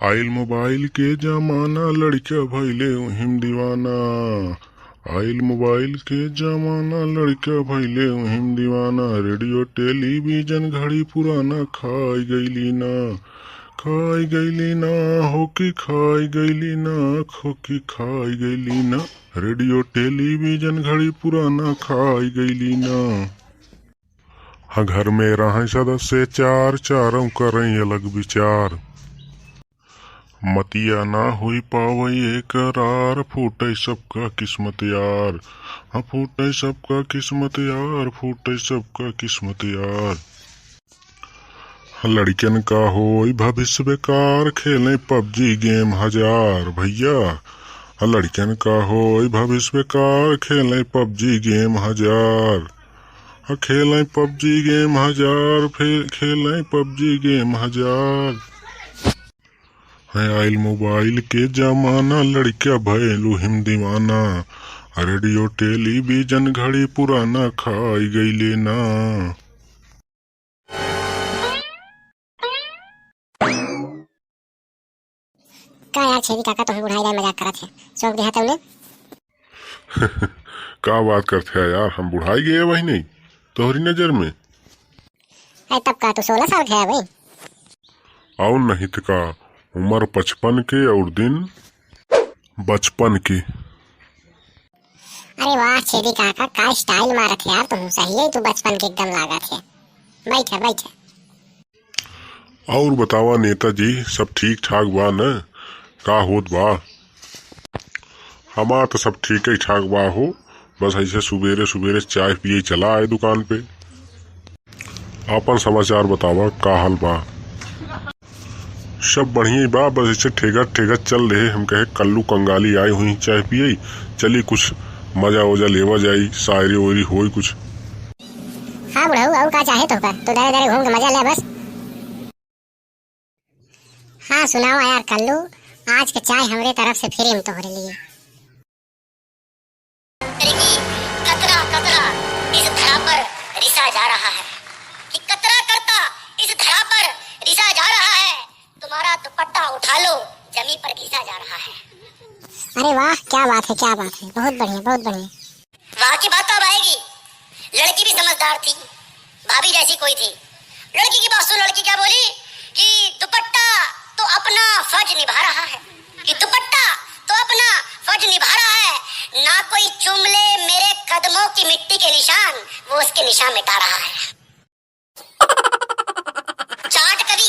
आइल mobile के जमाना लड़का भइले उहिम दीवाना। आइल मोबाइल के जमाना लड़का भइले उहिम दीवाना। रेडियो टेलीविजन घड़ी पुराना खाई गईली ना। खाई गईली ना होकी खाई गईली ना होकी खाई गईली ना। रेडियो टेलीविजन घड़ी पुराना खाई गईली ना। हाँ घर में रहे सदस्य चार चारों करें अलग विचार। मतिया ना हुई पावई करार फूटे सबका किस्मत यार। हाँ फूटे सबका किस्मत यार फूटे सबका किस्मत यार। लड़कन का होई भविष्य बेकार खेलें पबजी गेम हजार भैया। लड़कन का होई भविष्य बेकार खेलें पबजी गेम हजार। खेलें पबजी गेम हजार फिर खेलें पबजी गेम हजार। है आइल मोबाइल के जमाना लड़का भइलु हिम दीवाना। रेडियो टेलीविजन घड़ी पुराना खाई गईले ना। का यार छेदी काका तो बुढ़ाई जाए मजाक करत है शौक दिहा तुमने। का बात करते है यार, हम बुढ़ाई गए वही नहीं तोहरी नजर में। तब का तो 16 साल का है भाई। और नहीं तो का उम्र 55 के और दिन बचपन के। अरे वाह छेदी काका का स्टाइल मारत है यार, तुम सही है, तू बचपन के एकदम लागत है। बैठ बैठ। और बतावा नेताजी सब ठीक ठाक बा न? का होत बा? हमार तो सब ठीक ही ठाक बा हो। बस ऐसे सुबेरे सुबेरे चाय पिए चला आए दुकान पे। आपन समाचार बतावा का हाल बा? सब बढ़िया बा, बस ऐसे ठेगत ठेगत चल रहे। हम कहे कल्लू कंगाली आई हुई चाय पिए, चली कुछ मजा वजा लेवा जाई, शायरी वोरी होई कुछ। हाँ बुढ़ऊ और का चाहे तो कर, तो दरे दरे घूम के मजा ले बस। हाँ सुनाओ यार कल्लू, आज के चाय हमरे तरफ से फ्री में तोहरे लिए। कतरा कतरा इस धरा पर रिसा जा रहा है कि कतरा करता इस धरा पर रिसा जा रहा है। तुम्हारा दुपट्टा उठा लो जमी पर घिसा जा रहा है। अरे वाह क्या बात है क्या बात है, बहुत बढ़िया बहुत बढ़िया। वाह की बात अब आएगी। लड़की भी समझदार थी, भाभी जैसी कोई थी। लड़की की बात सुन, लड़की क्या बोली कि दुपट्टा तो अपना फर्ज निभा रहा है, कि दुपट्टा तो अपना फर्ज निभा रहा है। ना कोई चूम ले मेरे कदमों की मिट्टी के निशान, वो उसके निशान मिटा रहा है। चाट करी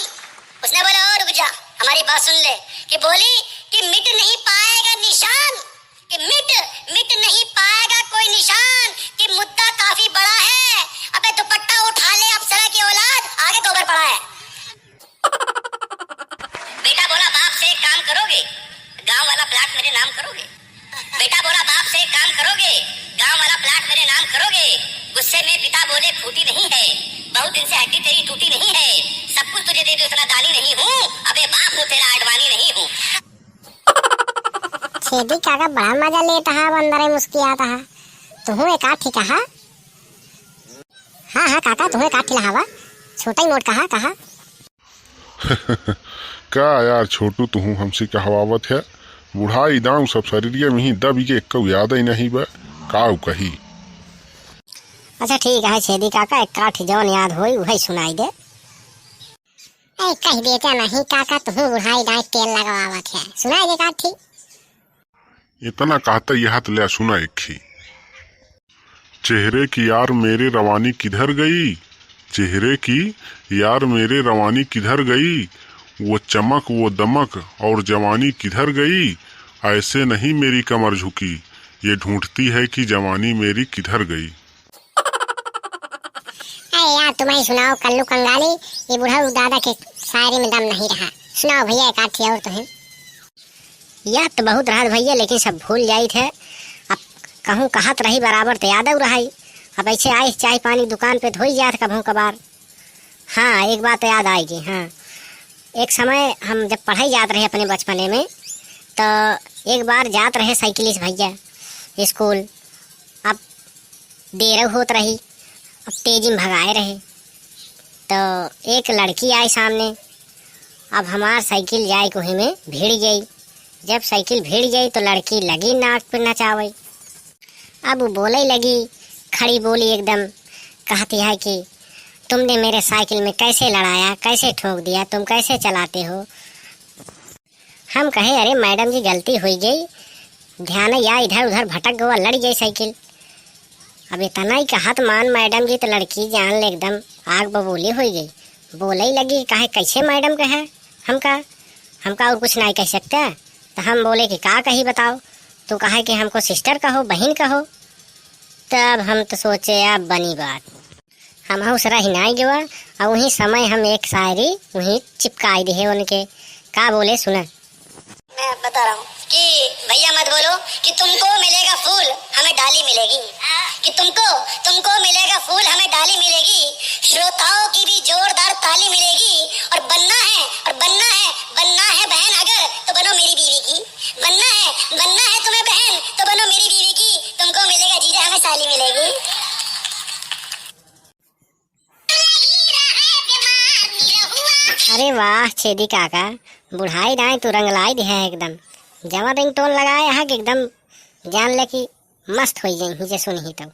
उसने बोला और रुक जा, हमारी बात सुन ले, कि बोली कि मिट नहीं पाएगा निशान, कि मिट नहीं पाएगा कोई निशान, कि मुद्दा काफी बड़ा है। अबे दुपट्टा उठा ले अप्सरा की औलाद, आगे गोबर पड़ा है। बेटा बोला बाप से एक काम करोगे, गांव वाला प्लाट मेरे नाम करोगे। बेटा बोला बाप से एक काम करोगे, गांव वाला प्लाट मेरे नाम करोगे। गुस्से में पिता बोले खूटी नहीं है, बहुत दिन से हड्डी तेरी टूटी नहीं है। सब कुछ तुझे दे दूं इतना दानी नहीं हूँ, अबे बाप हूँ तेरा अडवाणी नहीं हूँ। छेदी काका बड़ा मजा लेता है, अंदर मुस्कुराता है। तुम्हें एक आठी कहा? हाँ हाँ काका तुम्हें काठी लहावा, छोटा ही नोट कहा। का यार छोटू तू हमसे कहवावत है? बुढ़ाई दाऊ सब शरीर में ही दबी के एक याद ही नहीं बा का कही। अच्छा ठीक है छेदी काका, एक काठी जौन याद होई वही सुनाई दे। कह देते नहीं काका, तुम बुढ़ाई दाई तेल लगवावत है, सुनाई दे काठी। इतना कहता यह तो ले सुना एक ही। चेहरे की यार मेरे रवानी किधर गई, चेहरे की यार मेरे रवानी किधर गई, वो चमक वो दमक और जवानी किधर गई। ऐसे नहीं मेरी कमर झुकी, ये ढूंढती है कि जवानी मेरी किधर गई। अरे यार तुम ही सुनाओ कल्लू कंगाली, ये बुढ़ा दादा के शायरी में दम नहीं रहा। सुनाओ भैया एक आठी और तुम्हें। यह तो बहुत रात भैया, लेकिन सब भूल जाई थे। अब कहूँ कहत रही बराबर तो याद रही। अब ऐसे आए चाय पानी दुकान पे धोई जात कभू कबार। हाँ एक बात याद आएगी। हाँ एक समय हम जब पढ़ाई जात रहे अपने बचपने में, तो एक बार जात रहे साइकिलिस्ट भैया स्कूल। अब देर होत रही, अब तेजी में भगाए रहे, तो एक लड़की आई सामने अब हमार साइकिल जाए कोही में भीड़ गई। जब साइकिल भीड़ गई तो लड़की लगी नाक पे नचावे। अब वो बोले लगी, खड़ी बोली एकदम, कहती है कि तुमने मेरे साइकिल में कैसे लड़ाया, कैसे ठोक दिया, तुम कैसे चलाते हो। हम कहे अरे मैडम जी गलती हो गई, ध्यान या इधर उधर भटक गवा, लड़ गई साइकिल। अब इतना ही कहत मान मैडम जी तो लड़की जान ले एकदम आग बबूली हो गई। बोले ही लगी, कहे कैसे मैडम कहे हमका और कुछ नहीं कह सकते। तो हम बोले कि का कही बताओ। तो कहा कि हमको सिस्टर कहो, बहन कहो। तब हम तो सोचे अब बनी बात, हम उस रही नहीं गवा। और वही समय हम एक शायरी वही चिपकाई दी है उनके। का बोले सुना, मैं बता रहा हूँ कि भैया मत बोलो कि तुमको मिलेगा फूल हमें डाली मिलेगी, कि तुमको मिलेगा फूल हमें डाली मिलेगी, श्रोताओं की भी जोरदार ताली मिलेगी। और बनना है बहन अगर तो बनो मेरी बीवी की, बनना है तुम्हें बहन तो बनो मेरी बीवी की, तुमको मिलेगा जीजा हमें साली मिलेगी। अरे वाह छेदी काका, बुढ़ाई दाई तू रंगलाई दी है एकदम। जमा रिंग टोन लगाया है कि एकदम जान ले कि मस्त हो गई मुझे सुन ही तो।